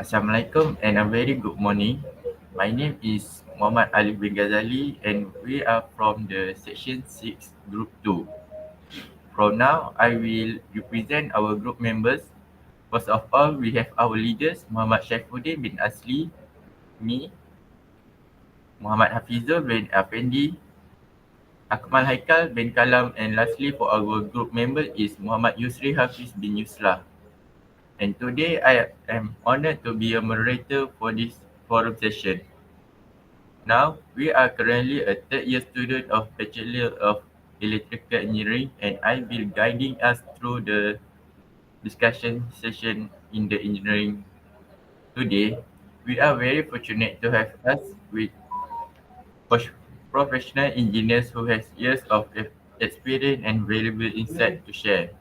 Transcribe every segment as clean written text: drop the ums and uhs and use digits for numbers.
Assalamualaikum and a very good morning. My name is Muhammad ALIF bin GHAZALI and we are from the Section 6 Group 2. From now, I will represent our group members. First of all, we have our leaders, Muhammad SYAIFUDDIN bin Asli, me, Muhammad HAFIZUL bin AFFENDI, AKMAL HAIQAL bin KALAM, and lastly for our group member is Muhammad YUSRI HAFIZ bin YUSLAH. And today I am honored to be a moderator for this forum session. Now, we are currently a third year student of Bachelor of Electrical Engineering and I will guiding us through the discussion session in the engineering today. We are very fortunate to have us with professional engineers who has years of experience and valuable insight to share.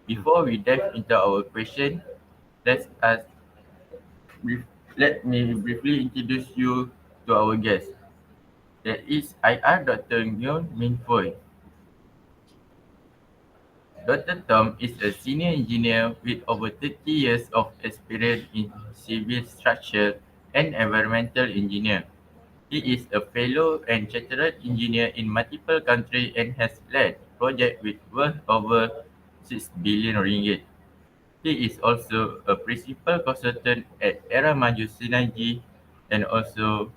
Before we dive into our question, let's ask, brief, let me briefly introduce you to our guest. That is IR Dr. Nyon Min Foy. Dr. Tom is a senior engineer with over 30 years of experience in civil structure and environmental engineer. He is a fellow and chartered engineer in multiple countries and has led projects with worth over 6 billion ringgit. He is also a principal consultant at Era Maju Sinergi and also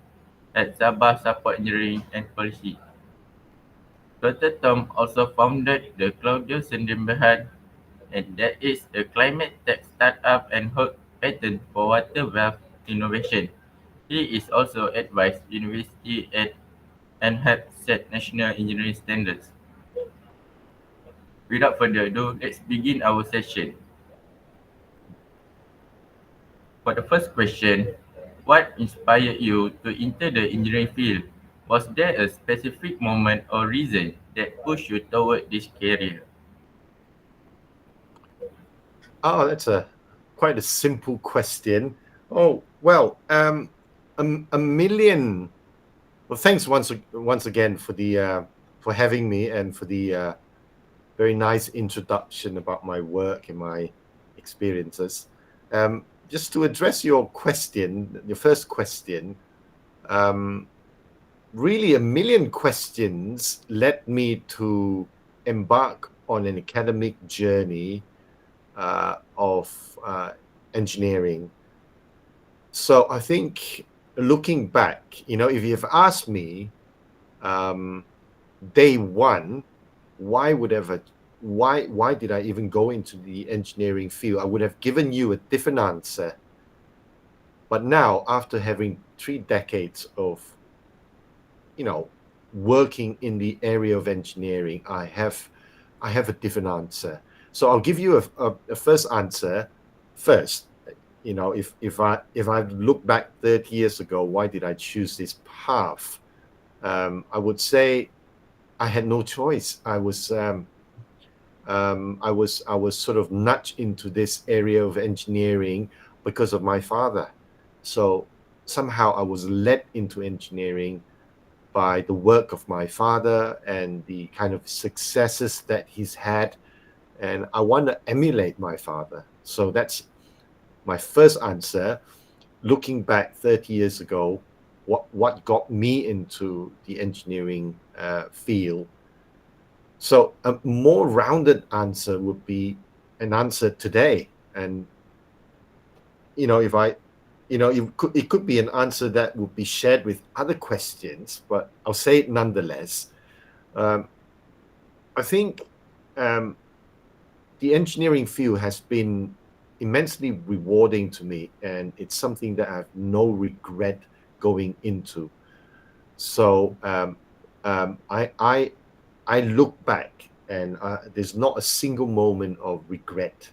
at Sabah Support Engineering and Policy. Dr. Tom also founded the Claudio Sendembahan, and that is a climate tech startup and hold patent for water valve innovation. He is also advised university and help set national engineering standards. Without further ado, let's begin our session. For the first question, what inspired you to enter the engineering field? Was there a specific moment or reason that pushed you toward this career? Oh, that's quite a simple question. Oh, well, a million. Well, thanks once again for the for having me and for the very nice introduction about my work and my experiences. Just to address your question, your first question, really a million questions led me to embark on an academic journey of engineering. So I think looking back, if you've asked me day one, why did I even go into the engineering field? I would have given you a different answer. But now, after having 3 decades of, working in the area of engineering, I have a different answer. So I'll give you a first answer first. If I look back 30 years ago, why did I choose this path? I would say I had no choice. I was sort of nudged into this area of engineering because of my father. So somehow I was led into engineering by the work of my father and the kind of successes that he's had. And I want to emulate my father. So that's my first answer. Looking back 30 years ago, what got me into the engineering field. So a more rounded answer would be an answer today. And, it could be an answer that would be shared with other questions, but I'll say it nonetheless. I think the engineering field has been immensely rewarding to me, and it's something that I have no regret going into. So I look back, and there's not a single moment of regret.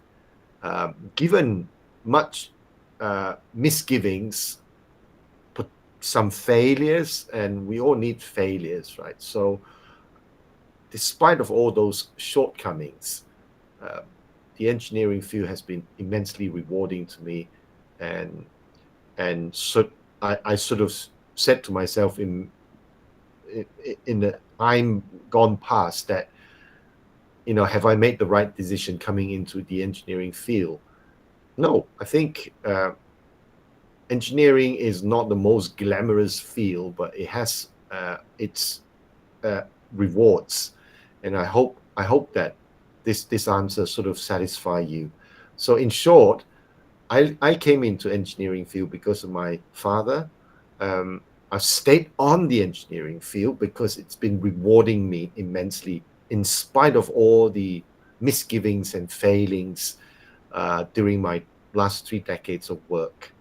Given much misgivings, some failures, and we all need failures, right? So despite of all those shortcomings, the engineering field has been immensely rewarding to me, and so I sort of said to myself in the time gone past that, have I made the right decision coming into the engineering field? No, I think engineering is not the most glamorous field, but it has its rewards, and I hope that this answer sort of satisfy you. So in short, I came into engineering field because of my father. Um, I've stayed on the engineering field because it's been rewarding me immensely, in spite of all the misgivings and failings during my last 3 decades of work.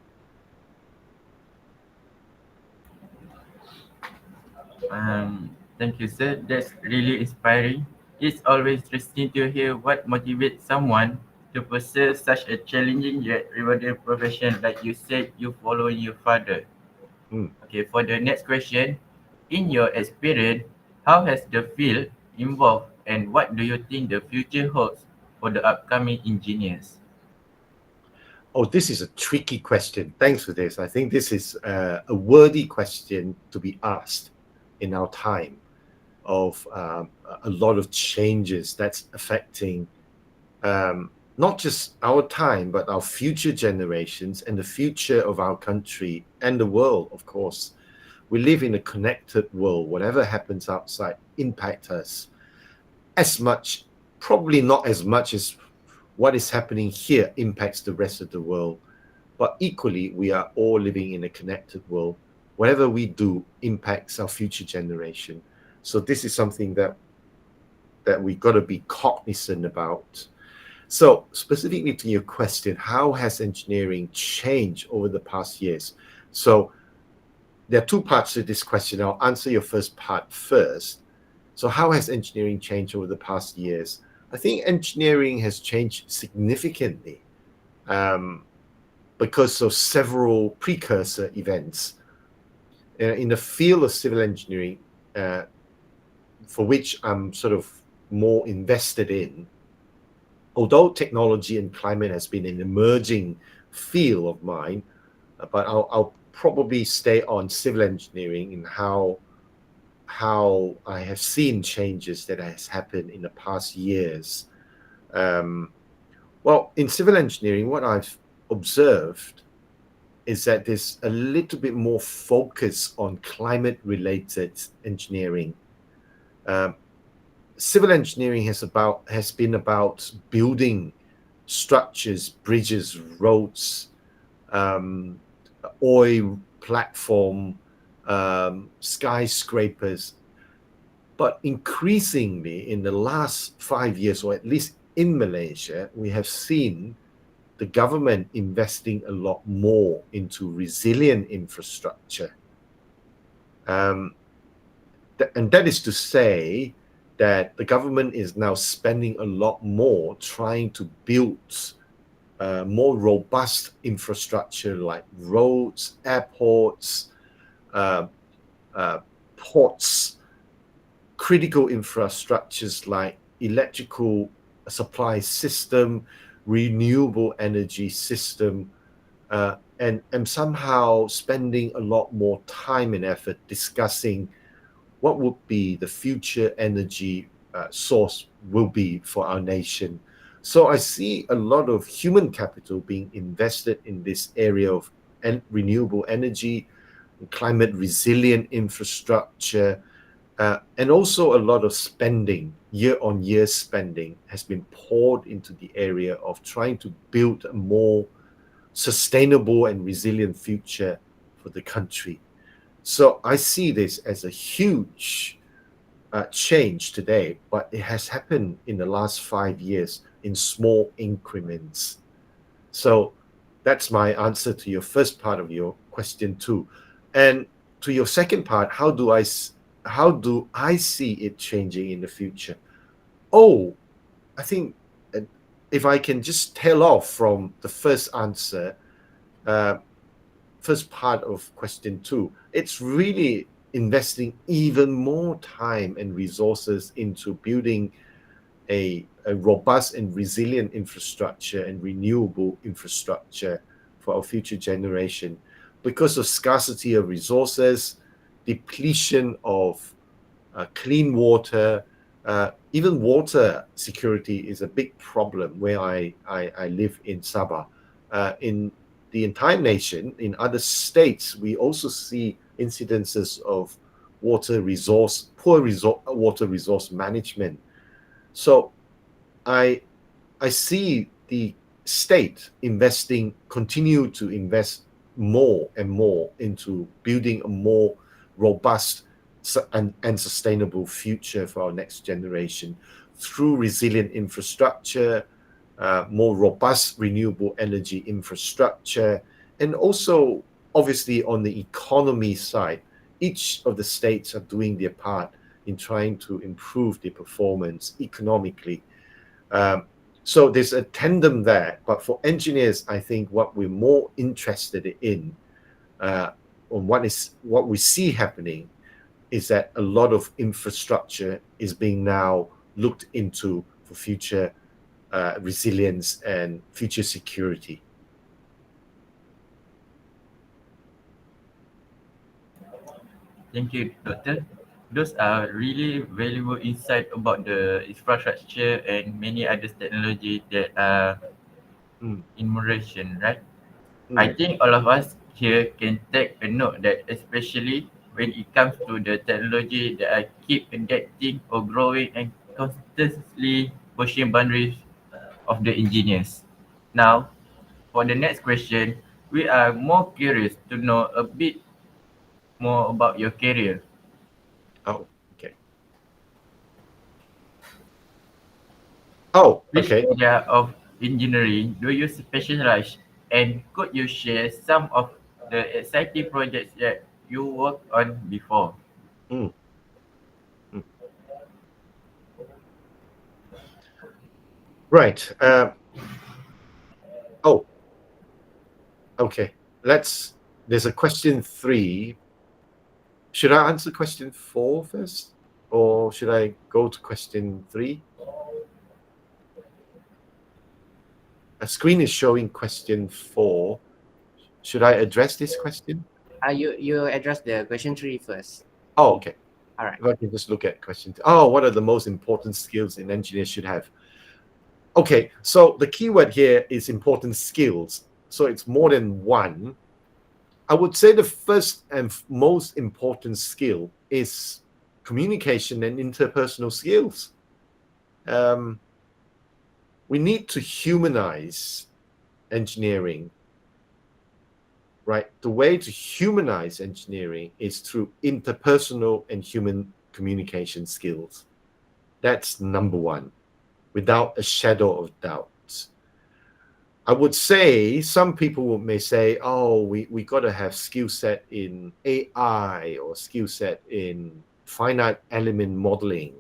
Thank you, sir. That's really inspiring. It's always interesting to hear what motivates someone to pursue such a challenging yet rewarding profession like you said you following your father. Mm. Okay, for the next question, in your experience, how has the field evolved and what do you think the future holds for the upcoming engineers? Oh, this is a tricky question. Thanks for this. I think this is a worthy question to be asked in our time of a lot of changes that's affecting not just our time, but our future generations and the future of our country and the world, of course. We live in a connected world. Whatever happens outside impacts us as much, probably not as much as what is happening here impacts the rest of the world. But equally, we are all living in a connected world. Whatever we do impacts our future generation. So this is something that we got to be cognizant about. So specifically to your question, how has engineering changed over the past years? So there are two parts to this question. I'll answer your first part first. So how has engineering changed over the past years? I think engineering has changed significantly um, because of several precursor events. In the field of civil engineering, uh, for which I'm sort of more invested in, although technology and climate has been an emerging field of mine, but I'll probably stay on civil engineering and how I have seen changes that has happened in the past years. Um, well, in civil engineering, what I've observed is that there's a little bit more focus on climate-related engineering. Um, Civil engineering has been about building structures, bridges, roads, um, oil platform, skyscrapers. But increasingly, in the last 5 years, or at least in Malaysia, we have seen the government investing a lot more into resilient infrastructure. Um, and that is to say that the government is now spending a lot more trying to build more robust infrastructure like roads, airports, uh, uh, ports, critical infrastructures like electrical supply system, renewable energy system, and somehow spending a lot more time and effort discussing what would be the future energy source will be for our nation. So I see a lot of human capital being invested in this area of renewable energy, climate resilient infrastructure, and also a lot of spending, year-on-year spending, has been poured into the area of trying to build a more sustainable and resilient future for the country. So I see this as a huge change today, but it has happened in the last 5 years in small increments. So that's my answer to your first part of your question too. And to your second part, how do I see it changing in the future? Oh, I think if I can just tail off from the first answer, uh, first part of question two, it's really investing even more time and resources into building a robust and resilient infrastructure and renewable infrastructure for our future generation. Because of scarcity of resources, depletion of clean water, even water security is a big problem where I live in Sabah. In the entire nation, in other states, we also see incidences of water resource, water resource management. So I see the state continue to invest more and more into building a more robust and sustainable future for our next generation through resilient infrastructure, more robust renewable energy infrastructure, and also obviously on the economy side, each of the states are doing their part in trying to improve their performance economically. So there's a tandem there. But for engineers, I think what we're more interested in, on what we see happening, is that a lot of infrastructure is being now looked into for future resilience and future security. Thank you, Doctor. Those are really valuable insight about the infrastructure and many other technology that are Mm, in moderation, right? I mm. think all of us here can take a note that especially when it comes to the technology that are keep adapting or growing and constantly pushing boundaries of the engineers. Now, for the next question, we are more curious to know a bit more about your career. Oh, okay. Oh, Which okay. area of engineering do you specialize? And could you share some of the exciting projects that you worked on before? Mm, mm. Right. Oh, okay. There's a question 3. Should I answer question 4 first? Or should I go to question 3? A screen is showing question 4. Should I address this question? You address the question 3 first. Oh, okay. All right. If I can just look at question 2. Oh, what are the most important skills an engineer should have? Okay, so the keyword here is important skills. So it's more than one. I would say the first and most important skill is communication and interpersonal skills. We need to humanize engineering, right? The way to humanize engineering is through interpersonal and human communication skills. That's number one, without a shadow of doubt. I would say some people may say, oh, we got to have skill set in AI or skill set in finite element modeling.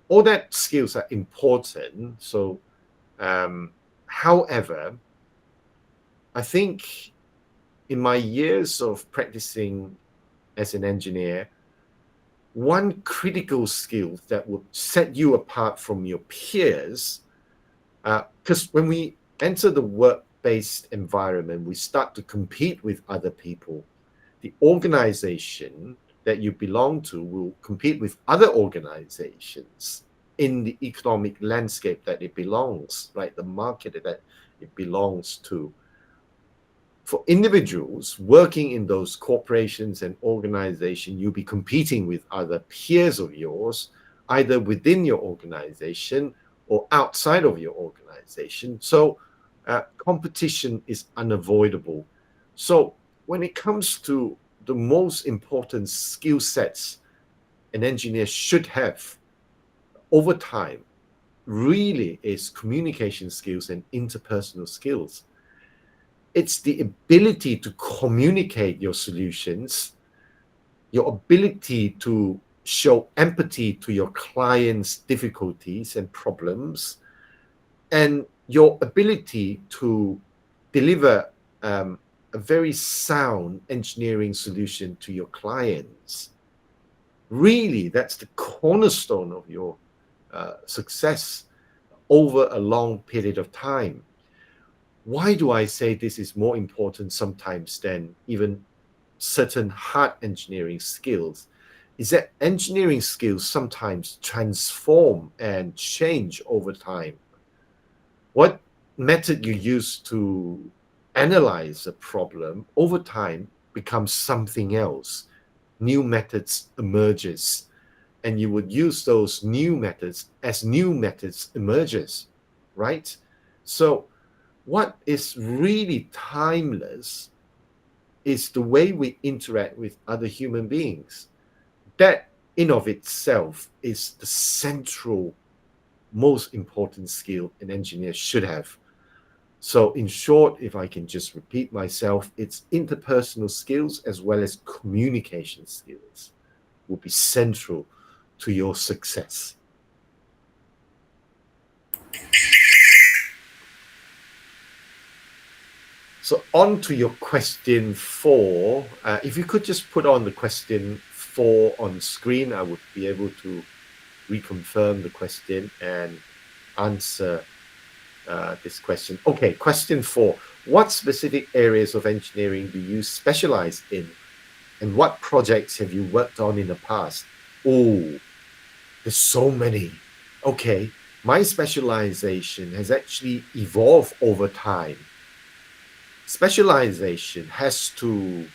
All that skills are important. So, however, I think in my years of practicing as an engineer, one critical skill that would set you apart from your peers, because when we enter the work-based environment, we start to compete with other people. The organization that you belong to will compete with other organizations in the economic landscape that it belongs, right? The market that it belongs to. For individuals working in those corporations and organizations, you'll be competing with other peers of yours, either within your organization or outside of your organization. So competition is unavoidable. So when it comes to the most important skill sets an engineer should have over time, really is communication skills and interpersonal skills. It's the ability to communicate your solutions, your ability to show empathy to your clients' difficulties and problems, and your ability to deliver a very sound engineering solution to your clients. Really, that's the cornerstone of your success over a long period of time. Why do I say this is more important sometimes than even certain hard engineering skills? Is that engineering skills sometimes transform and change over time. What method you use to analyze a problem over time becomes something else. New methods emerges, and you would use those new methods as new methods emerges, right? So what is really timeless is the way we interact with other human beings. That in of itself is the central, most important skill an engineer should have. So in short, if I can just repeat myself, it's interpersonal skills as well as communication skills will be central to your success. So on to your question 4. If you could just put on the question 4 on screen, I would be able to reconfirm the question and answer this question. Okay, question 4. What specific areas of engineering do you specialize in? And what projects have you worked on in the past? Oh, there's so many. Okay, my specialization has actually evolved over time. Specialization has to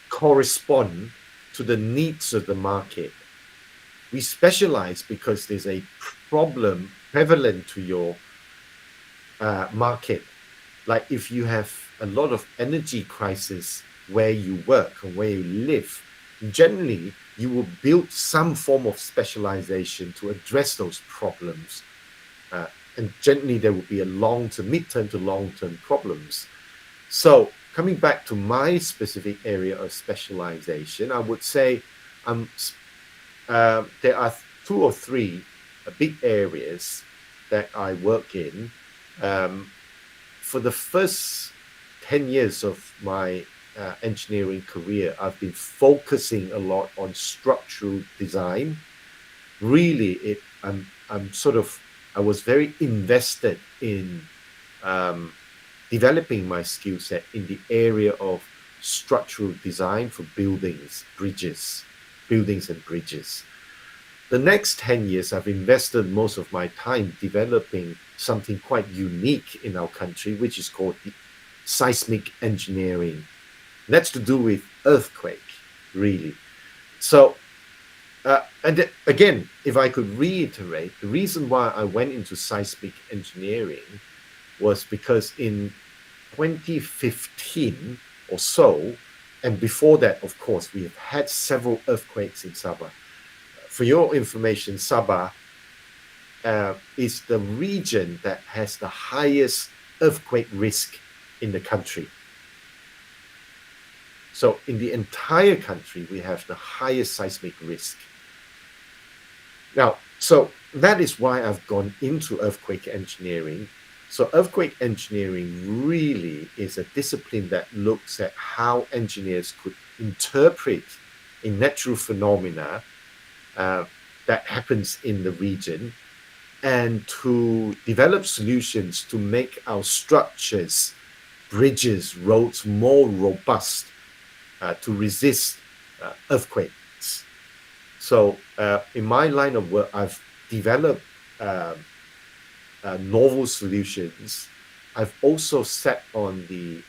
correspond to the needs of the market. We specialize because there's a problem prevalent to your market. Like if you have a lot of energy crisis where you work or where you live, generally you will build some form of specialization to address those problems. And generally there will be a long-term, mid-term to long-term problems. So coming back to my specific area of specialization, I would say there are 2 or 3 big areas that I work in. For the first 10 years of my engineering career, I've been focusing a lot on structural design. Really, I was very invested in developing my skill set in the area of structural design for buildings and bridges. The next 10 years, I've invested most of my time developing something quite unique in our country, which is called the seismic engineering. That's to do with earthquake, really. So, and again, if I could reiterate, the reason why I went into seismic engineering was because in 2015 or so, and before that, of course, we have had several earthquakes in Sabah. For your information, Sabah is the region that has the highest earthquake risk in the country. So in the entire country, we have the highest seismic risk. Now, so that is why I've gone into earthquake engineering. So earthquake engineering really is a discipline that looks at how engineers could interpret a natural phenomena that happens in the region and to develop solutions to make our structures, bridges, roads more robust to resist earthquakes. So in my line of work, I've developed novel solutions. I've also sat on the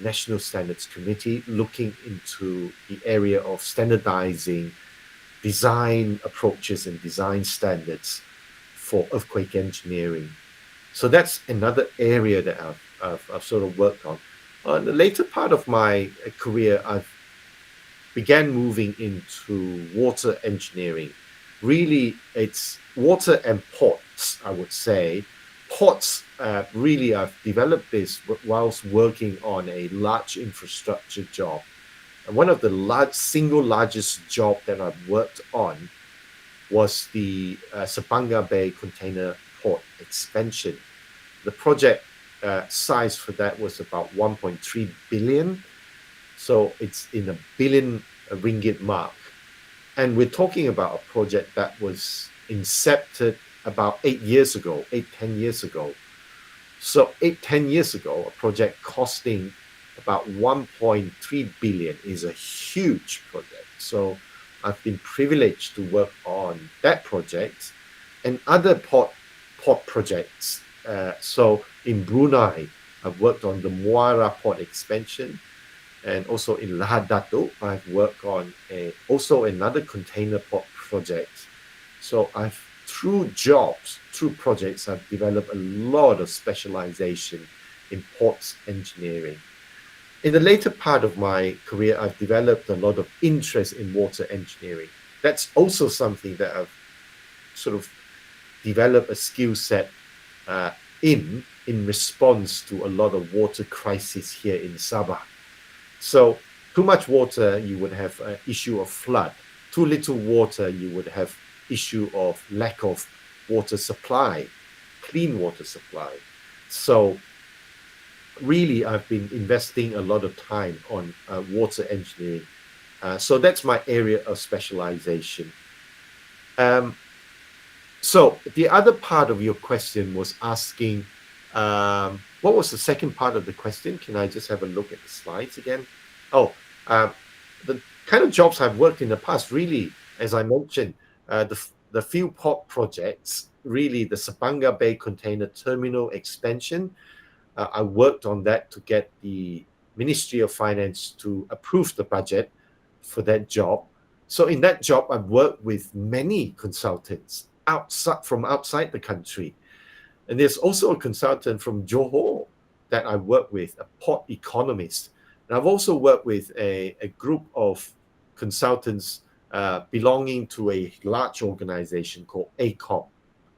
National Standards Committee looking into the area of standardizing design approaches and design standards for earthquake engineering. So that's another area that I've sort of worked on. On the later part of my career, I've began moving into water engineering. Really, it's water and ports, I would say. Ports, really, I've developed this whilst working on a large infrastructure job. And one of the single largest job that I've worked on was the Sepangga Bay Container Port expansion. The project size for that was about 1.3 billion. So it's in a billion ringgit mark. And we're talking about a project that was incepted about 10 years ago. So 10 years ago, a project costing about 1.3 billion is a huge project. So I've been privileged to work on that project and other port projects So in Brunei, I've worked on the Muara port expansion, and also in Lahad Datu, I've worked on also another container port project. So through projects, I've developed a lot of specialization in ports engineering. In the later part of my career, I've developed a lot of interest in water engineering. That's also something that I've sort of developed a skill set in response to a lot of water crisis here in Sabah. So too much water, you would have an issue of flood. Too little water, you would have issue of lack of water supply, clean water supply. So really, I've been investing a lot of time on water engineering. So that's my area of specialization. So the other part of your question was asking, what was the second part of the question? Can I just have a look at the slides again? Oh, the kind of jobs I've worked in the past, really, as I mentioned, the few port projects, really the Sepangga Bay Container Terminal expansion. I worked on that to get the Ministry of Finance to approve the budget for that job. So in that job, I've worked with many consultants from outside the country. And there's also a consultant from Johor that I work with, a port economist. And I've also worked with a group of consultants belonging to a large organization called ACOM.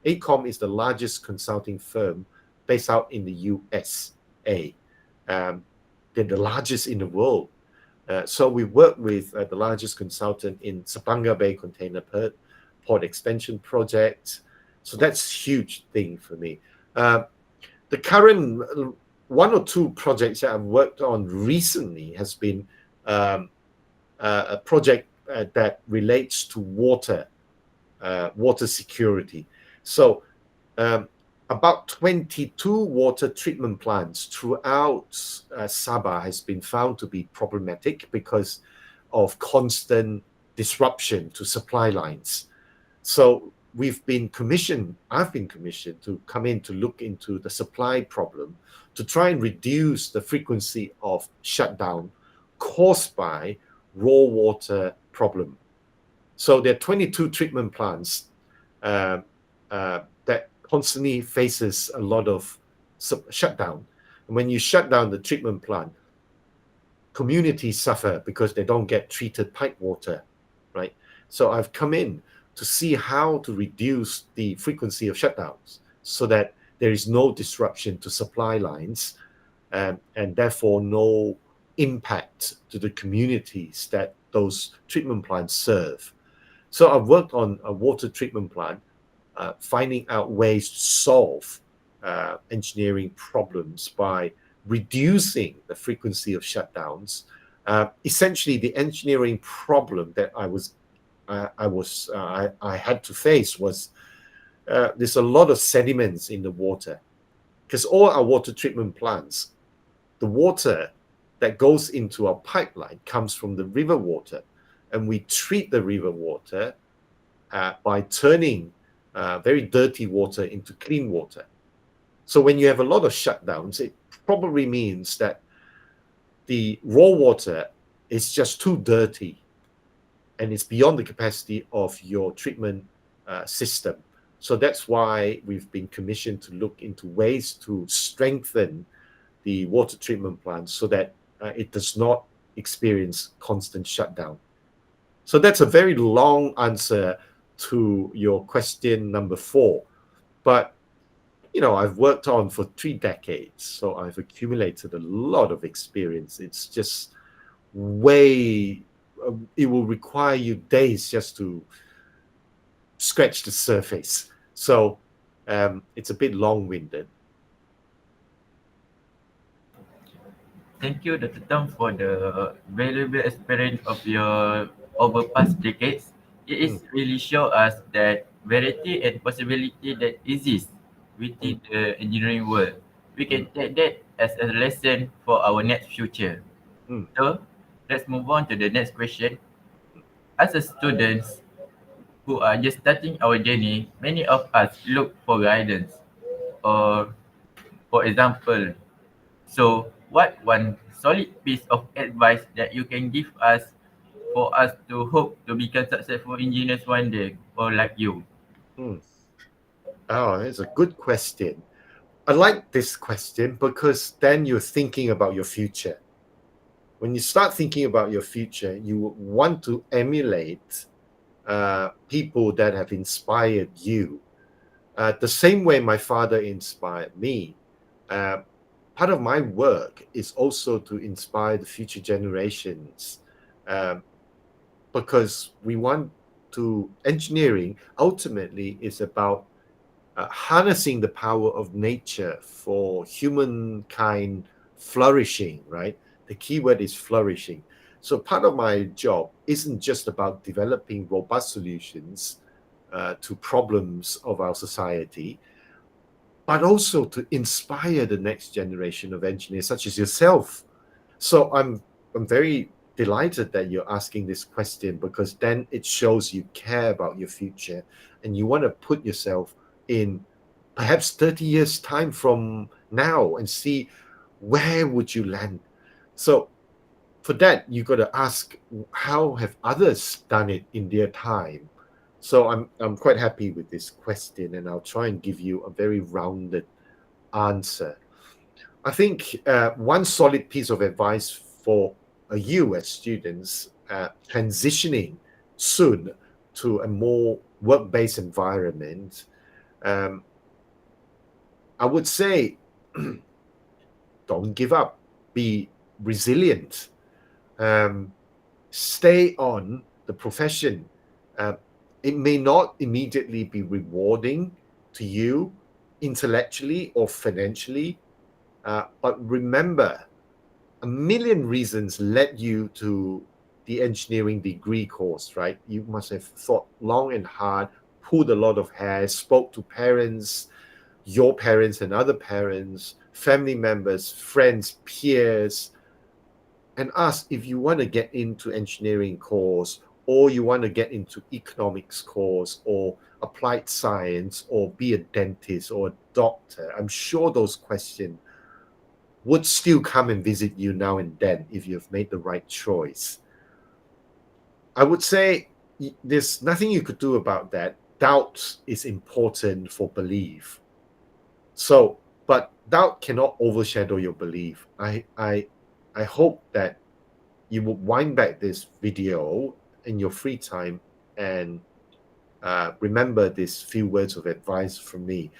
ACOM is the largest consulting firm based out in the USA. They're the largest in the world. So we work with the largest consultant in Sepangga Bay Container Port Expansion Project. So that's a huge thing for me. The current one or two projects that I've worked on recently has been a project that relates to water security. So about 22 water treatment plants throughout Sabah has been found to be problematic because of constant disruption to supply lines. So I've been commissioned to come in to look into the supply problem to try and reduce the frequency of shutdown caused by raw water problem. So there are 22 treatment plants that constantly faces a lot of shutdown. And when you shut down the treatment plant, communities suffer because they don't get treated pipe water, right? So I've come in to see how to reduce the frequency of shutdowns so that there is no disruption to supply lines and therefore no impact to the communities that those treatment plants serve. So I've worked on a water treatment plant, finding out ways to solve engineering problems by reducing the frequency of shutdowns. Essentially, the engineering problem that I had to face was there's a lot of sediments in the water because all our water treatment plants, the water that goes into our pipeline comes from the river water, and we treat the river water by turning very dirty water into clean water. So when you have a lot of shutdowns, it probably means that the raw water is just too dirty and it's beyond the capacity of your treatment system. So that's why we've been commissioned to look into ways to strengthen the water treatment plant so that it does not experience constant shutdown. So that's a very long answer to your question number 4. But, you know, I've worked on for 3 decades, so I've accumulated a lot of experience. It's just it will require you days just to scratch the surface. So it's a bit long-winded. Thank you, Dr. Tom, for the valuable experience of your over past decades. It is really show us that variety and possibility that exist within the engineering world. We can take that as a lesson for our next future. So let's move on to the next question. As a students who are just starting our journey, many of us look for guidance or For example, so what one solid piece of advice that you can give us for us to hope to become successful engineers one day, or like you? Hmm. Oh, it's a good question. I like this question because then you're thinking about your future. When you start thinking about your future, you want to emulate people that have inspired you. The same way my father inspired me. Part of my work is also to inspire the future generations, um, because we want to, engineering ultimately is about harnessing the power of nature for humankind flourishing, right? The key word is flourishing. So part of my job isn't just about developing robust solutions to problems of our society, but also to inspire the next generation of engineers such as yourself. So I'm very delighted that you're asking this question, because then it shows you care about your future and you want to put yourself in perhaps 30 years time from now and see where would you land. So for that, you got to ask, how have others done it in their time? So I'm quite happy with this question, and I'll try and give you a very rounded answer. I think one solid piece of advice for you as students transitioning soon to a more work-based environment, um, I would say, don't give up, be resilient, stay on the profession. Uh, it may not immediately be rewarding to you intellectually or financially, but remember, a million reasons led you to the engineering degree course, right? You must have thought long and hard, pulled a lot of hair, spoke to parents, your parents and other parents, family members, friends, peers, and asked if you want to get into engineering course, or you want to get into economics course, or applied science, or be a dentist or a doctor. I'm sure those questions would still come and visit you now and then if you've made the right choice. I would say there's nothing you could do about that. Doubt is important for belief. So, but doubt cannot overshadow your belief. I hope that you will wind back this video in your free time and remember these few words of advice from me,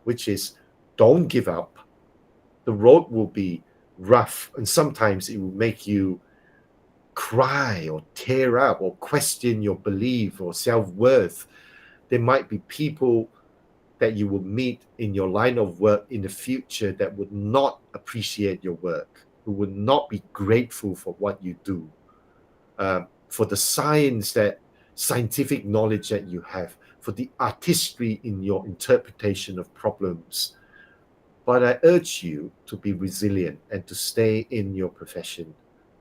which is, don't give up. The road will be rough, and sometimes it will make you cry or tear up or question your belief or self-worth. There might be people that you will meet in your line of work in the future that would not appreciate your work, who would not be grateful for what you do, for the scientific knowledge that you have, for the artistry in your interpretation of problems. But I urge you to be resilient and to stay in your profession.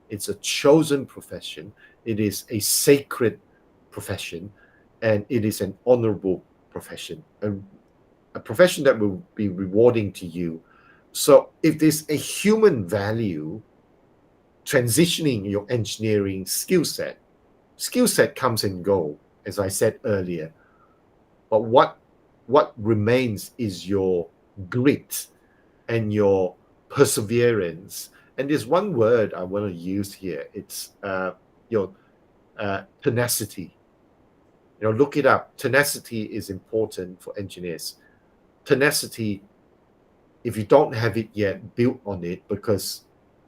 It's a chosen profession. It is a sacred profession, and it is an honorable profession, a profession that will be rewarding to you. So if there's a human value transitioning your engineering skill set comes and go, as I said earlier. But what remains is your grit and your perseverance. And there's one word I want to use here. It's your tenacity. Look it up. Tenacity is important for engineers. Tenacity, if you don't have it yet, build on it, because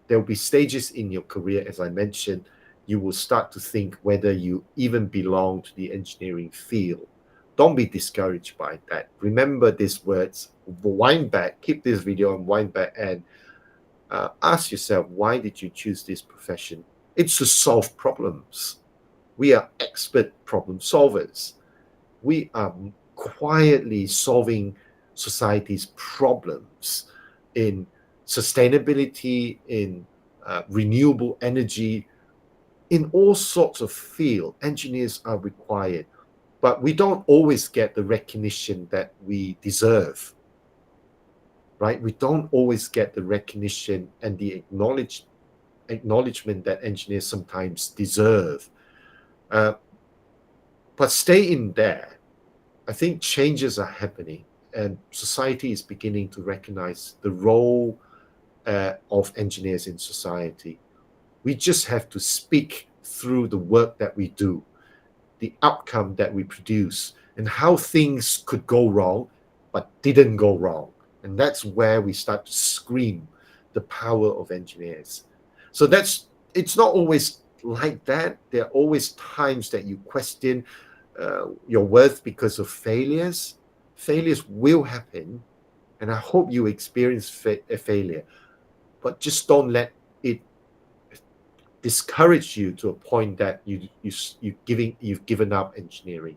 there will be stages in your career, as I mentioned, you will start to think whether you even belong to the engineering field. Don't be discouraged by that. Remember these words, wind back, keep this video and wind back, and ask yourself, why did you choose this profession? It's to solve problems. We are expert problem solvers. We are quietly solving society's problems in sustainability, in renewable energy, in all sorts of fields. Engineers are required, but we don't always get the recognition that we deserve. right? We don't always get the recognition and the acknowledgement that engineers sometimes deserve. But stay in there. I think changes are happening, and society is beginning to recognize the role of engineers in society. We just have to speak through the work that we do, the outcome that we produce, and how things could go wrong, but didn't go wrong. And that's where we start to scream the power of engineers. So it's not always like that. There are always times that you question your worth because of failures. Failures will happen, and I hope you experience a failure, but just don't let it discourage you to a point that you've given up engineering.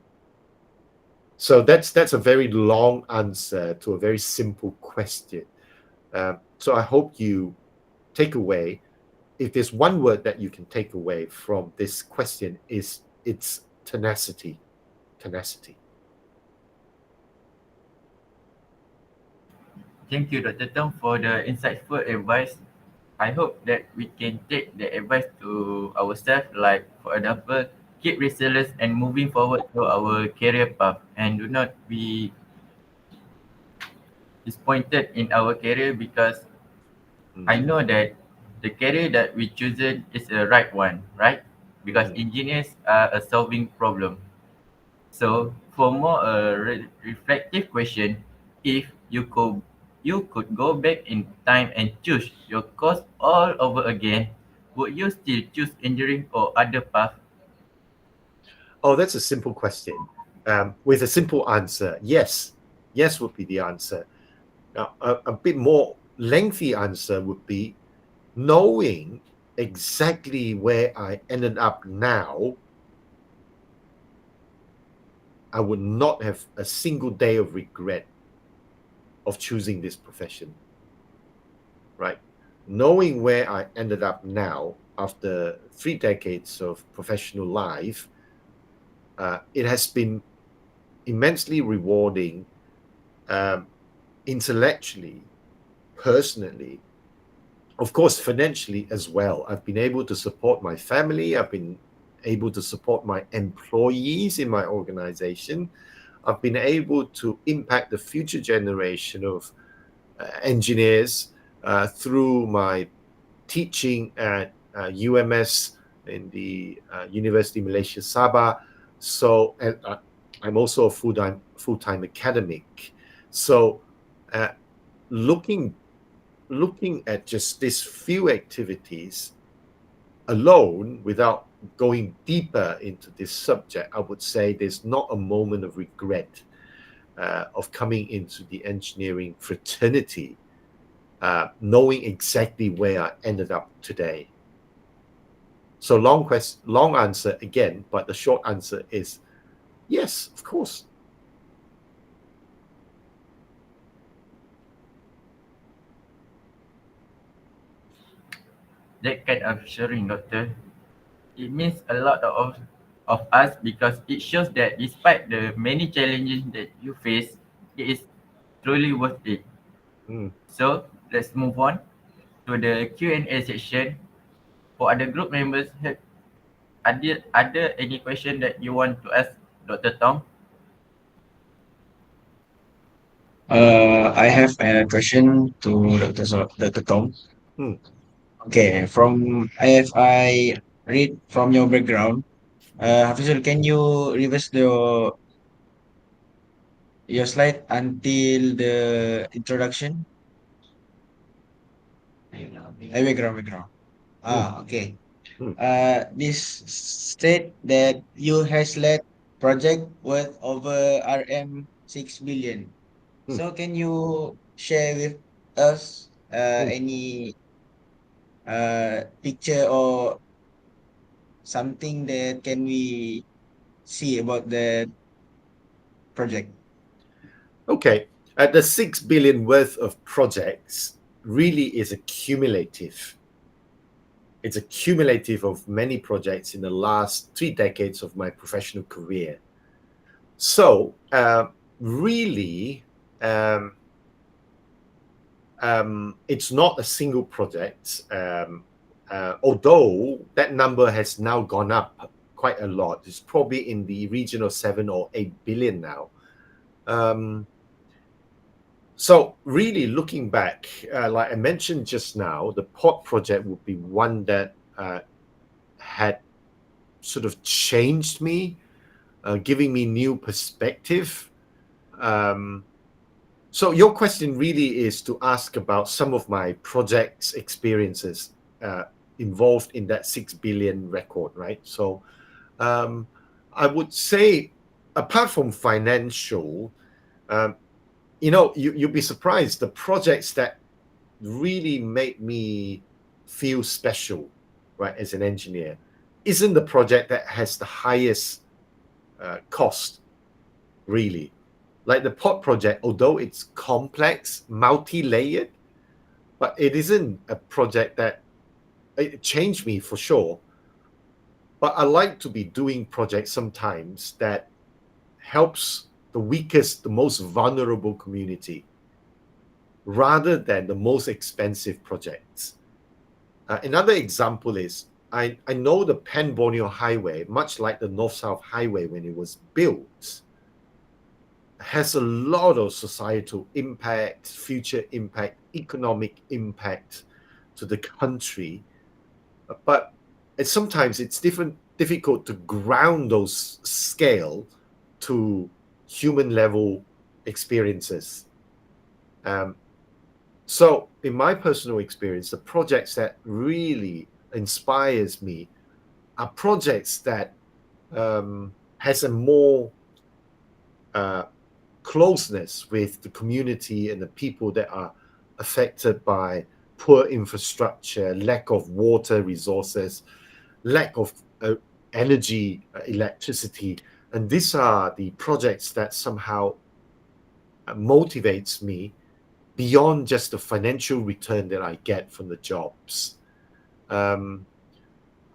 So that's a very long answer to a very simple question. So I hope you take away, if there's one word that you can take away from this question, is it's tenacity. Tenacity. Thank you, Dr. Tong, for the insightful advice. I hope that we can take the advice to ourselves, like, for example, keep resilience and moving forward to our career path, and do not be disappointed in our career, because I know that the career that we chosen is the right one, right? Because engineers are a solving problem. So for more reflective question, if you could go back in time and choose your course all over again, would you still choose engineering or other path? Oh, that's a simple question. With a simple answer, yes. Yes would be the answer. Now, a bit more lengthy answer would be, knowing exactly where I ended up now, I would not have a single day of regret of choosing this profession, right? Knowing where I ended up now after 3 decades of professional life, it has been immensely rewarding, intellectually, personally, of course, financially as well. I've been able to support my family. I've been able to support my employees in my organization. I've been able to impact the future generation of engineers through my teaching at UMS in the University of Malaysia Sabah. So, and I'm also a full-time academic. So, looking at just these few activities alone, without going deeper into this subject, I would say there's not a moment of regret of coming into the engineering fraternity, knowing exactly where I ended up today. So long answer again, but the short answer is yes, of course. That kind of sharing, doctor, it means a lot of us, because it shows that despite the many challenges that you face, it is truly worth it. So let's move on to the Q&A section. For other group members, are there any question that you want to ask Dr. Tong? I have a question to Dr. Tom. Okay, if I read from your background, Hafizul, can you reverse your slide until the introduction? Background. Okay. This state that you has led project worth over RM 6 billion. So can you share with us any picture or something that can we see about the project? Okay, the 6 billion worth of projects really is a cumulative. It's a cumulative of many projects in the last 3 decades of my professional career. So really, it's not a single project, although that number has now gone up quite a lot. It's probably in the region of 7 or 8 billion now. So really looking back, like I mentioned just now, the port project would be one that had sort of changed me, giving me new perspective. So your question really is to ask about some of my projects experiences involved in that 6 billion record, right? So I would say, apart from financial, you'll be surprised, the projects that really made me feel special, right, as an engineer, isn't the project that has the highest cost, really. Like the port project, although it's complex, multi-layered, but it isn't a project that it changed me for sure. But I like to be doing projects sometimes that helps the weakest, the most vulnerable community, rather than the most expensive projects. Another example is, I know the Pan-Borneo Highway, much like the North-South Highway when it was built, has a lot of societal impact, future impact, economic impact to the country. But sometimes it's difficult to ground those scale to human level experiences. So in my personal experience, the projects that really inspires me are projects that has a more closeness with the community and the people that are affected by poor infrastructure, lack of water resources, lack of energy, electricity. And these are the projects that somehow motivates me beyond just the financial return that I get from the jobs.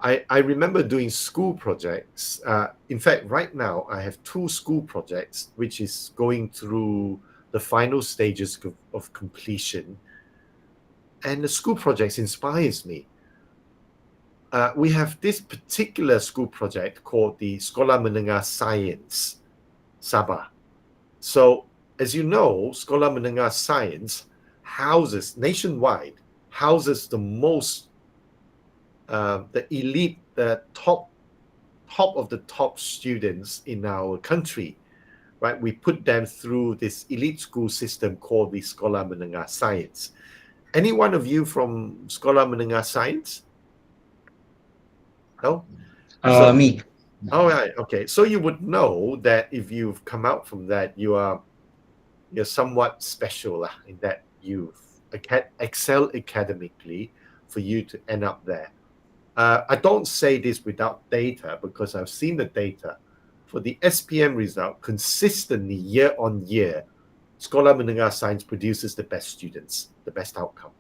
I remember doing school projects. In fact, right now, I have 2 school projects, which is going through the final stages of completion. And the school projects inspires me. We have this particular school project called the Sekolah Menengah Sains, Sabah. So, as you know, Sekolah Menengah Sains houses, nationwide, houses the most the elite, the top of the top students in our country, right? We put them through this elite school system called the Sekolah Menengah Sains. Any one of you from Sekolah Menengah Sains? No? Me. All right, okay. So you would know that if you've come out from that, you're somewhat special in that you've excel academically for you to end up there. I don't say this without data, because I've seen the data. For the SPM result, consistently year on year, Sekolah Menengah Sains produces the best students, the best outcome,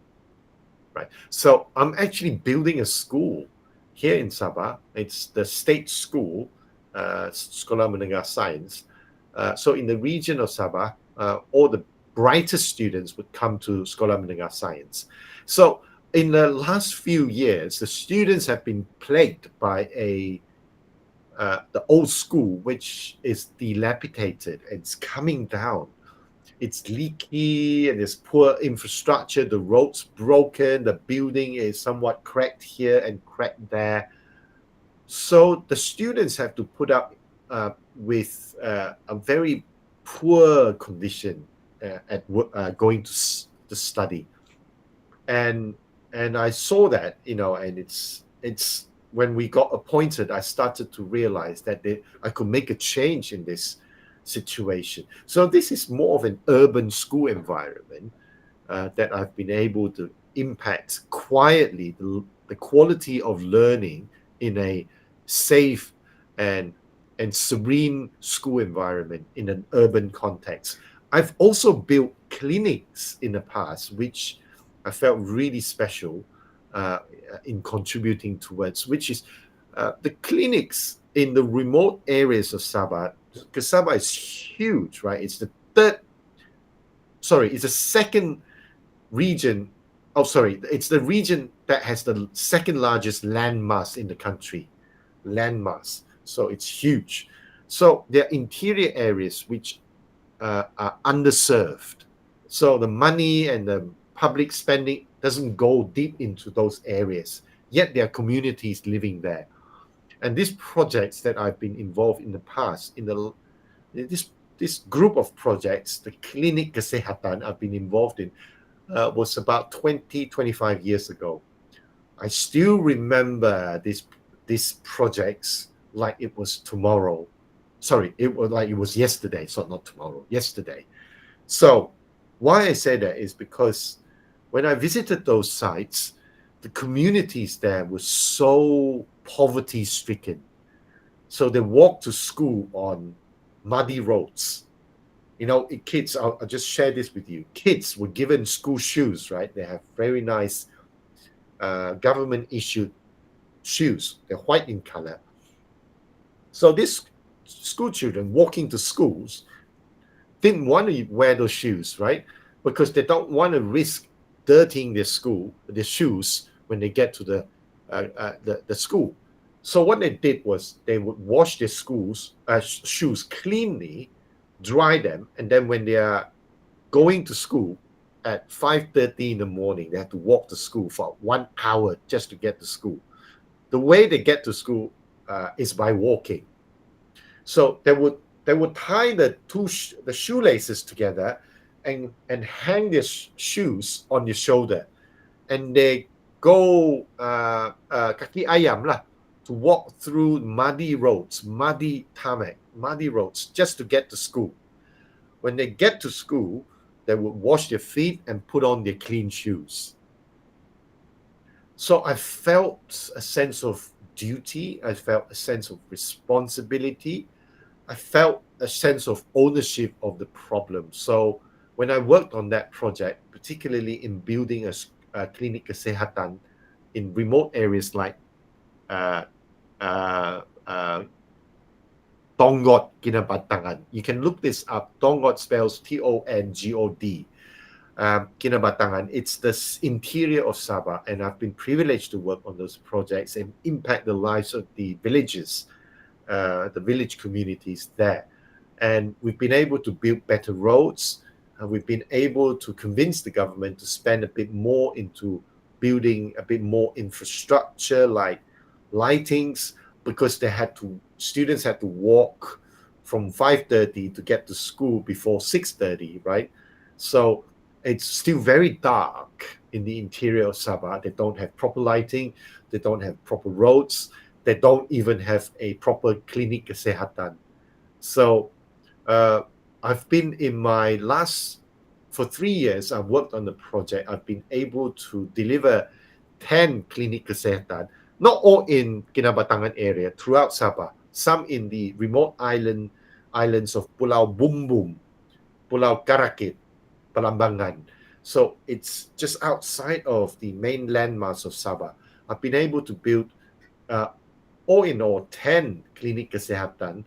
right? So I'm actually building a school here in Sabah. It's the state school, Sekolah Menengah Sains. So in the region of Sabah, all the brightest students would come to Sekolah Menengah Sains. So in the last few years, the students have been plagued by the old school, which is dilapidated. It's coming down. It's leaky and there's poor infrastructure. The road's broken. The building is somewhat cracked here and cracked there. So the students have to put up with a very poor condition at going to study. And I saw that, and it's when we got appointed, I started to realize that I could make a change in this situation. So this is more of an urban school environment that I've been able to impact quietly the quality of learning in a safe and serene school environment in an urban context. I've also built clinics in the past, which I felt really special in contributing towards, which is the clinics in the remote areas of Sabah, because Sabah is huge, right? It's the second region. Oh, sorry, it's the region that has the second largest land mass in the country. Land mass, so it's huge. So there are interior areas which are underserved. So the money and the public spending doesn't go deep into those areas. Yet there are communities living there. And these projects that I've been involved in the past, this group of projects, the Klinik Kesehatan I've been involved in, was about 25 years ago. I still remember these projects like it was tomorrow. Sorry, it was like it was yesterday. So not tomorrow, yesterday. So why I say that is because when I visited those sites, the communities there were so poverty stricken. So they walked to school on muddy roads. You know, kids, I'll just share this with you. Kids were given school shoes, right? They have very nice government issued shoes. They're white in color. So these school children walking to schools didn't want to wear those shoes, right? Because they don't want to risk dirtying their shoes when they get to the school. So what they did was they would wash their shoes cleanly, dry them, and then when they are going to school at 5:30 in the morning, they have to walk to school for 1 hour just to get to school. The way they get to school is by walking. So they would tie the shoelaces together and hang their shoes on your shoulder, and they go kaki ayam lah, to walk through muddy roads, muddy tarmac, muddy roads just to get to school. When they get to school, they would wash their feet and put on their clean shoes. So I felt a sense of duty. I felt a sense of responsibility. I felt a sense of ownership of the problem. So when I worked on that project, particularly in building a clinic kesehatan in remote areas like Tongod, Kinabatangan. You can look this up. Tongod spells Tongod. Kinabatangan. It's the interior of Sabah, and I've been privileged to work on those projects and impact the lives of the villages, the village communities there. And we've been able to build better roads. We've been able to convince the government to spend a bit more into building a bit more infrastructure like lightings, because students had to walk from 5:30 to get to school before 6:30, right? So it's still very dark in the interior of Sabah. They don't have proper lighting, they don't have proper roads, they don't even have a proper clinic kesehatan. So I've been for 3 years, I've worked on the project. I've been able to deliver 10 clinic kesehatan, not all in Kinabatangan area, throughout Sabah, some in the remote islands of Pulau Bumbum, Pulau Karakit, Palambangan. So it's just outside of the main landmass of Sabah. I've been able to build, all in all, 10 clinic kesehatan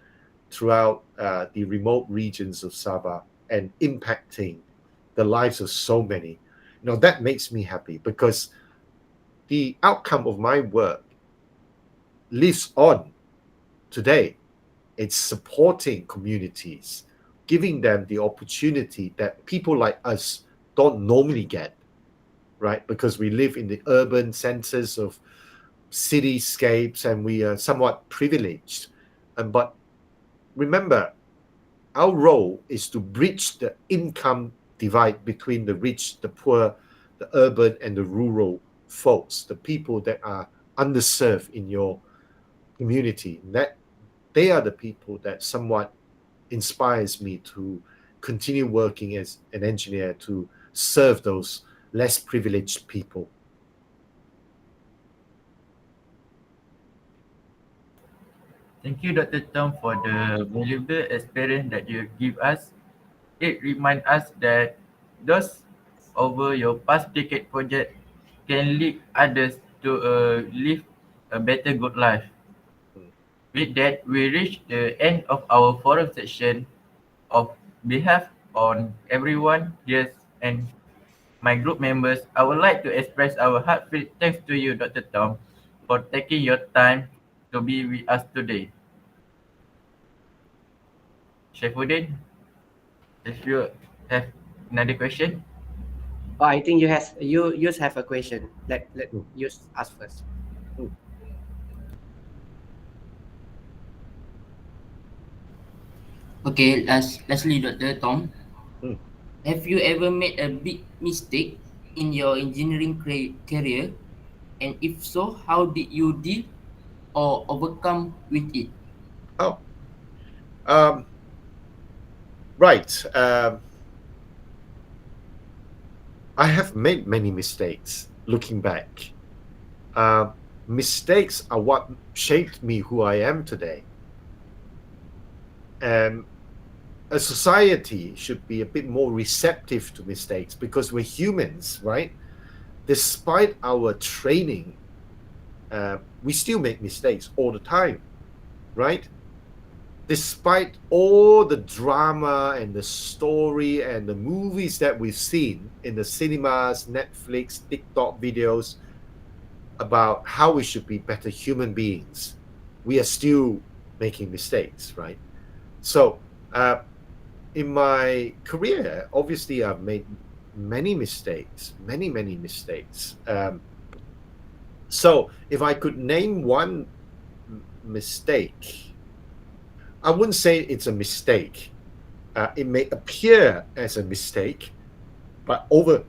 throughout the remote regions of Sabah and impacting the lives of so many. You know, that makes me happy because the outcome of my work lives on today. It's supporting communities, giving them the opportunity that people like us don't normally get, right? Because we live in the urban centers of cityscapes and we are somewhat privileged. But remember, our role is to bridge the income divide between the rich, the poor, the urban, and the rural folks, the people that are underserved in your community. That they are the people that somewhat inspires me to continue working as an engineer to serve those less privileged people. Thank you, Dr. Tom, for the valuable experience that you give us. It reminds us that those over your past decade project can lead others to live a better good life. With that, we reach the end of our forum section. Of behalf on everyone, yes, and my group members, I would like to express our heartfelt thanks to you, Dr. Tom, for taking your time to be with us today. Syaifuddin, if you have another question. Oh, I think you have a question. Let Mm. you ask first. Okay, lastly, Dr. Tom, Mm. have you ever made a big mistake in your engineering career? And if so, how did you deal or overcome with it? Oh, um, right. I have made many mistakes looking back. Uh, Mistakes are what shaped me who I am today. And a society should be a bit more receptive to mistakes because we're humans, right? Despite our training, we still make mistakes all the time, right? Despite all the drama and the story and the movies that we've seen in the cinemas, Netflix, TikTok videos about how we should be better human beings, we are still making mistakes, right? So, in my career, obviously, I've made many mistakes, many mistakes. So, if I could name one mistake, I wouldn't say it's a mistake. It may appear as a mistake, but over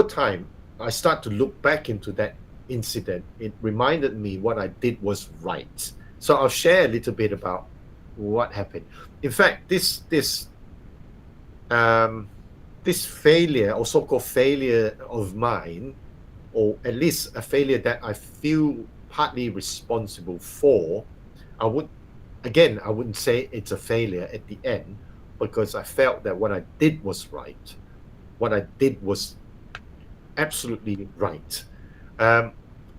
time, I start to look back into that incident. It reminded me what I did was right. So I'll share a little bit about what happened. In fact, this failure or so-called failure of mine, or at least a failure that I feel partly responsible for, I wouldn't say it's a failure at the end, because I felt that what I did was right. What I did was absolutely right.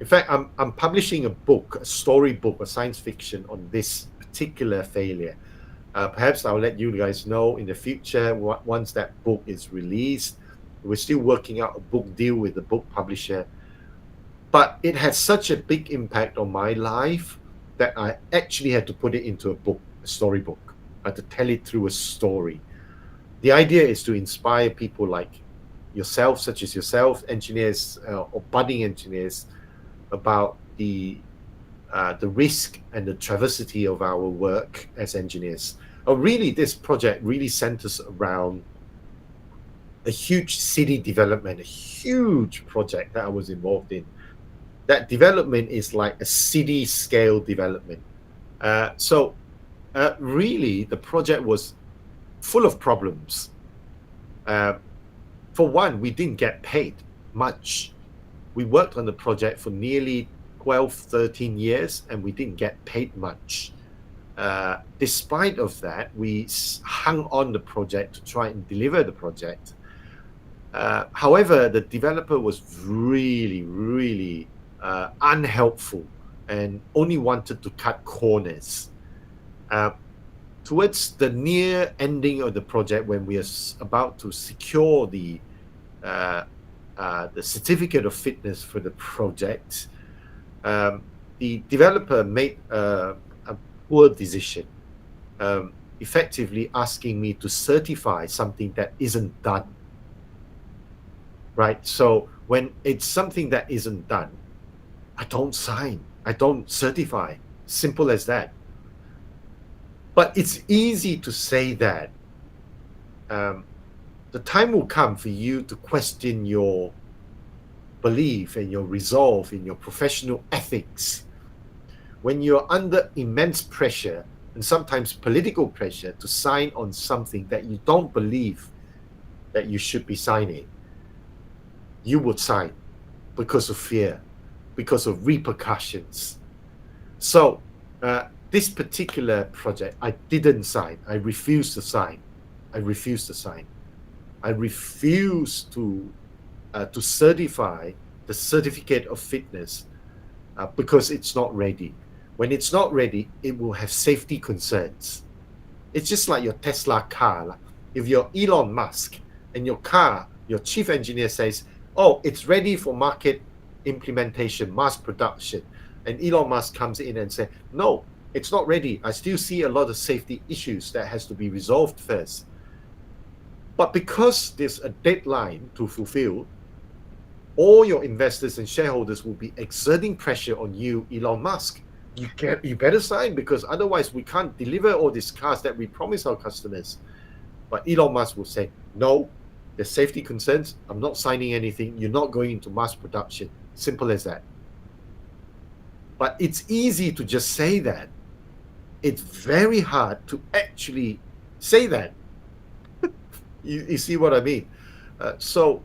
In fact, I'm publishing a book, a storybook, a science fiction on this particular failure. Perhaps I'll let you guys know in the future once that book is released. We're still working out a book deal with the book publisher. But it had such a big impact on my life that I actually had to put it into a book, a storybook. I had to tell it through a story. The idea is to inspire people like yourself, such as yourself, engineers or budding engineers, about the risk and the travesty of our work as engineers. Really, this project really centers around a huge city development, a huge project that I was involved in. That development is like a city scale development. Really, the project was full of problems. For one, we didn't get paid much. We worked on the project for nearly 12, 13 years, and we didn't get paid much. Despite of that, we hung on the project to try and deliver the project. However, the developer was really unhelpful and only wanted to cut corners. Towards the near ending of the project, when we are about to secure the certificate of fitness for the project, the developer made a poor decision, effectively asking me to certify something that isn't done. Right? So when it's something that isn't done, I don't sign, I don't certify. Simple as that. But it's easy to say that. The time will come for you to question your belief and your resolve in your professional ethics when you're under immense pressure, and sometimes political pressure, to sign on something that you don't believe that you should be signing. You would sign because of fear, because of repercussions. So this particular project, I didn't sign. I refused to sign. I refused to sign. I refused to certify the certificate of fitness because it's not ready. When it's not ready, it will have safety concerns. It's just like your Tesla car. If you're Elon Musk and your car your chief engineer says, oh, it's ready for market implementation, mass production. And Elon Musk comes in and says, no, it's not ready. I still see a lot of safety issues that has to be resolved first. But because there's a deadline to fulfill, all your investors and shareholders will be exerting pressure on you, Elon Musk. You better sign, because otherwise we can't deliver all these cars that we promise our customers. But Elon Musk will say, no, there's safety concerns. I'm not signing anything. You're not going into mass production. Simple as that. But it's easy to just say that. It's very hard to actually say that. You see what I mean? So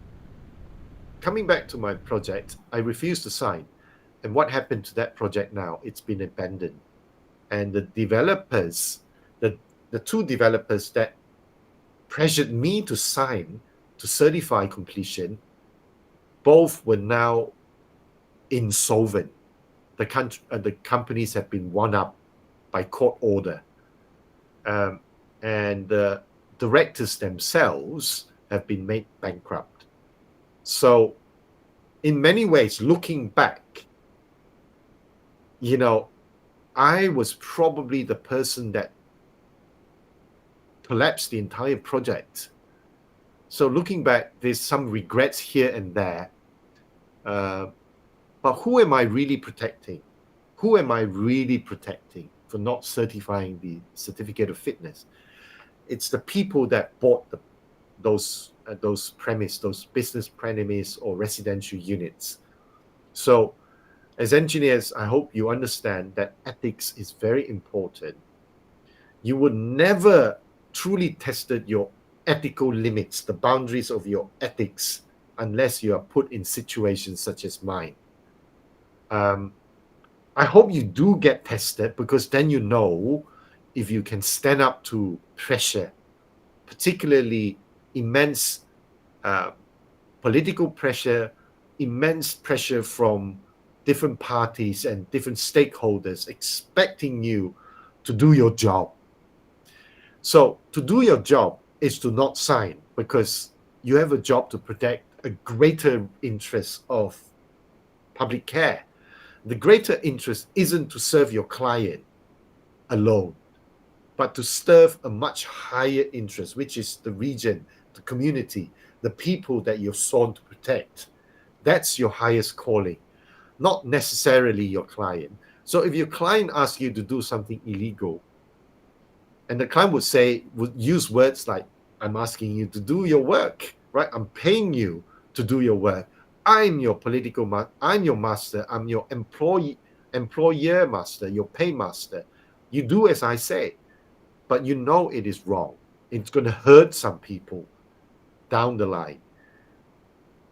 coming back to my project, I refused to sign. And what happened to that project now? It's been abandoned. And the developers, the two developers that pressured me to sign to certify completion, both were now insolvent. The companies have been won up by court order. And the directors themselves have been made bankrupt. So in many ways, looking back, you know, I was probably the person that collapsed the entire project. So looking back, there's some regrets here and there. But who am I really protecting? Who am I really protecting for not certifying the certificate of fitness? It's the people that bought those business premises or residential units. So as engineers, I hope you understand that ethics is very important. You would never truly tested your ethical limits, the boundaries of your ethics, unless you are put in situations such as mine. I hope you do get tested, because then you know if you can stand up to pressure, particularly immense political pressure, immense pressure from different parties and different stakeholders expecting you to do your job. So to do your job is to not sign, because you have a job to protect a greater interest of public care. The greater interest isn't to serve your client alone, but to serve a much higher interest, which is the region, the community, the people that you're sworn to protect. That's your highest calling, not necessarily your client. So if your client asks you to do something illegal, and the client would use words like, I'm asking you to do your work, right? I'm paying you to do your work. I'm your I'm your master. I'm your employer master, your paymaster. You do as I say, but you know it is wrong. It's going to hurt some people down the line.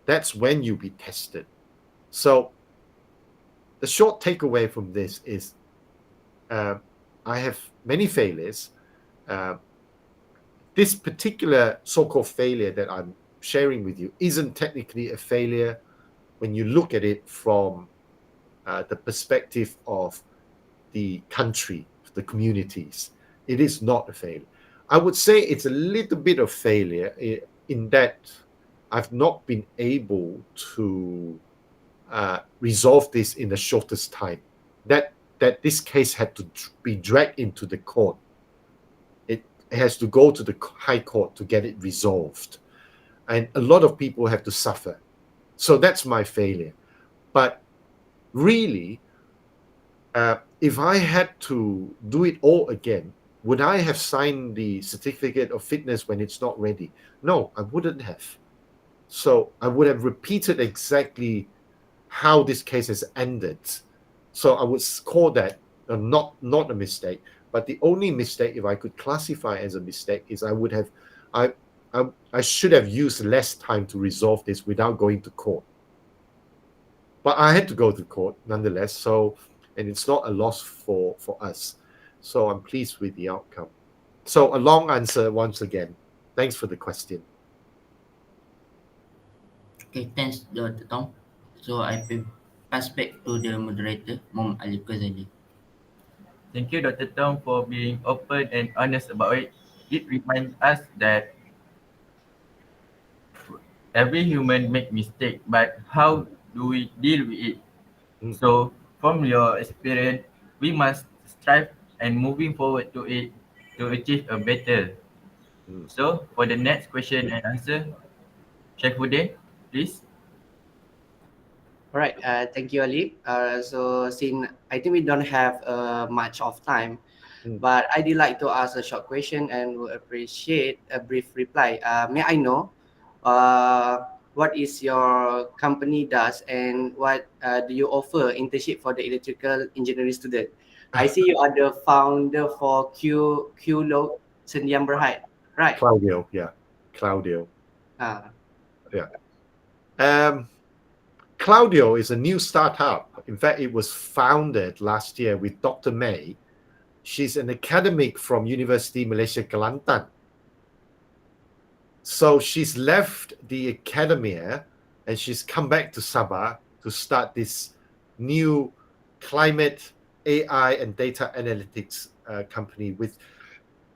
That's when you be tested. So the short takeaway from this is I have many failures. This particular so-called failure that I'm sharing with you isn't technically a failure when you look at it from the perspective of the country, the communities. It is not a failure. I would say it's a little bit of failure in that I've not been able to resolve this in the shortest time. That this case had to be dragged into the court. It has to go to the High Court to get it resolved. And a lot of people have to suffer. So that's my failure. But really, if I had to do it all again, would I have signed the certificate of fitness when it's not ready? No, I wouldn't have. So I would have repeated exactly how this case has ended. So I would call that not a mistake. But the only mistake, if I could classify as a mistake, is I should have used less time to resolve this without going to court. But I had to go to court nonetheless. So, and it's not a loss for us. So I'm pleased with the outcome. So a long answer once again. Thanks for the question. Okay, thanks, Dr. Tong. So I will pass back to the moderator, Muhammad Alif Ghazali. Thank you, Dr. Tong, for being open and honest about it. It reminds us that every human make mistake, but how do we deal with it? Mm. So from your experience, we must strive and moving forward to it to achieve a better. Mm. So for the next question and answer, Syaifuddin, please. All right. Thank you, Ali. So since I think we don't have much of time, Mm. but I did like to ask a short question and would appreciate a brief reply. May I know what is your company does and what do you offer internship for the electrical engineering student? I see you are the founder for Q Log Sendian Berhad, right? Claudio, yeah, Claudio, Uh, yeah. Claudio is a new startup. In fact, it was founded last year with Dr. May. She's an academic from University Malaysia Kelantan. So she's left the academia and she's come back to Sabah to start this new climate AI and data analytics company with,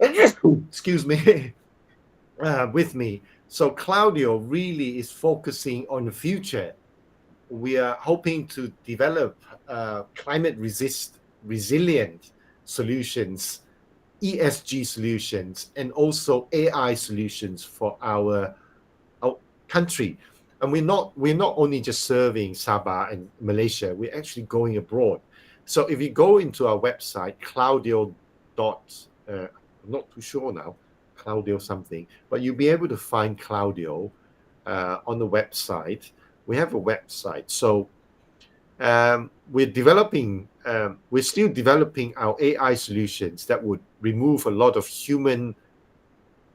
excuse me, with me. So Claudio really is focusing on the future. We are hoping to develop climate resilient solutions, ESG solutions, and also AI solutions for our country. And we're not only just serving Sabah and Malaysia, we're actually going abroad. So if you go into our website, Claudio dot, I'm not too sure now, Claudio something, but you'll be able to find Claudio on the website. We have a website. So we're still developing our AI solutions that would remove a lot of human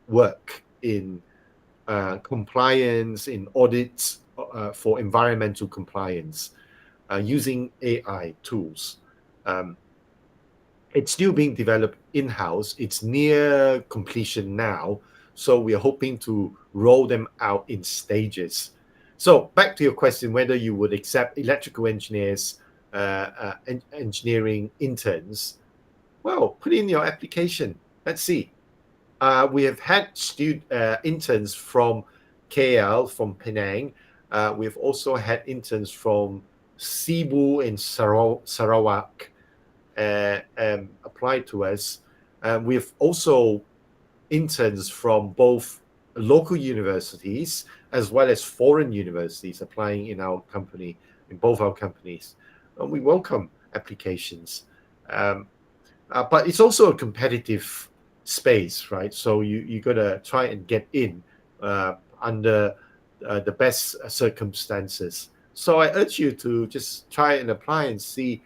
work in compliance, in audits for environmental compliance using AI tools. It's still being developed in-house. It's near completion now. So we are hoping to roll them out in stages. So back to your question, whether you would accept electrical engineers, engineering interns. Well, put in your application. Let's see. We have had interns from KL, from Penang. We've also had interns from Cebu in Sarawak applied to us. We've also interns from both local universities as well as foreign universities applying in our company, in both our companies. And we welcome applications. But it's also a competitive space, right? So you got to try and get in under the best circumstances. So I urge you to just try and apply and see,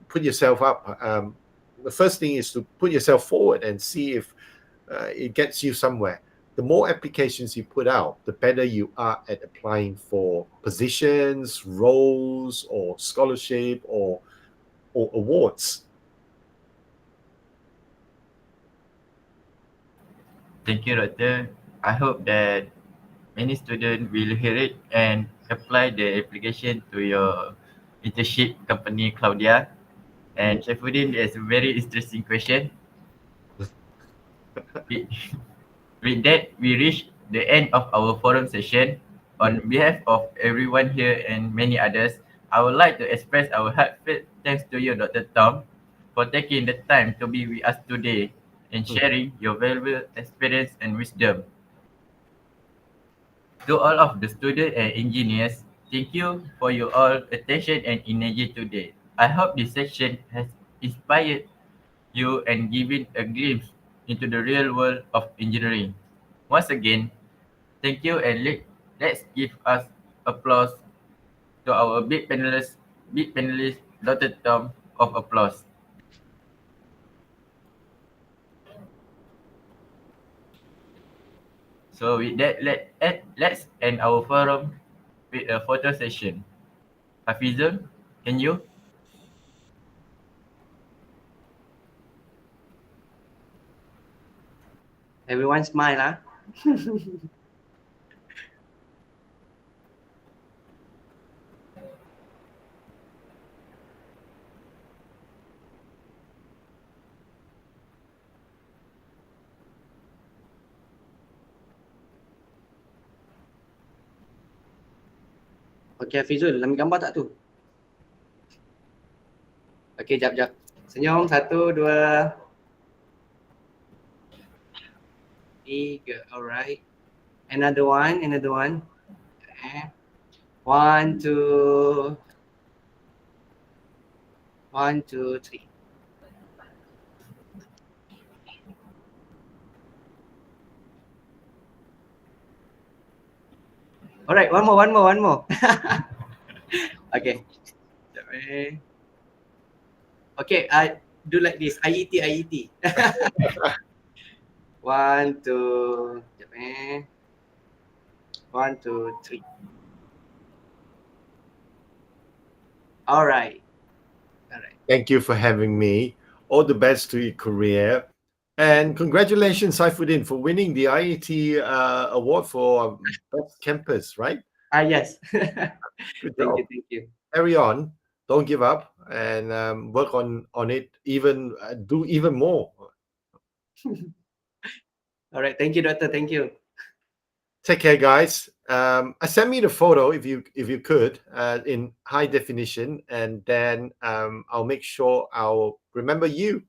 put yourself up. The first thing is to put yourself forward and see if it gets you somewhere. The more applications you put out, the better you are at applying for positions, roles, or scholarship, or awards. Thank you, Doctor. I hope that many students will hear it and apply the application to your internship company, Claudia. And Syaifuddin, is a very interesting question. With, with that, we reach the end of our forum session. On behalf of everyone here and many others, I would like to express our heartfelt thanks to you, Dr. Tom, for taking the time to be with us today and sharing your valuable experience and wisdom. To all of the students and engineers, thank you for your all attention and energy today. I hope this session has inspired you and given a glimpse into the real world of engineering. Once again, thank you and let's give us applause to our big panelist, Dr. Tom of applause. So with that, let's end our forum with a photo session. Hafizul, can you? everyone smile, huh? Okay, Hafizul, ambil gambar tak tu? Okay, jap. Senyum, 1, 2, 3. Alright. Another one. Okay. 1, 2, 1, 2, 3. Alright, one more. Okay. Sekejap, Okay, do like this. IET. 1, 2, sekejap, 1, 2, 3. Alright. Thank you for having me. All the best to your career. And congratulations, Saifuddin, for winning the IET award for Best Campus, right? Yes. Good Thank job. you. Carry on. Don't give up and work on it. Even do even more. Alright, thank you, Doctor. Thank you. Take care, guys. Send me the photo if you could in high definition, and then I'll make sure I'll remember you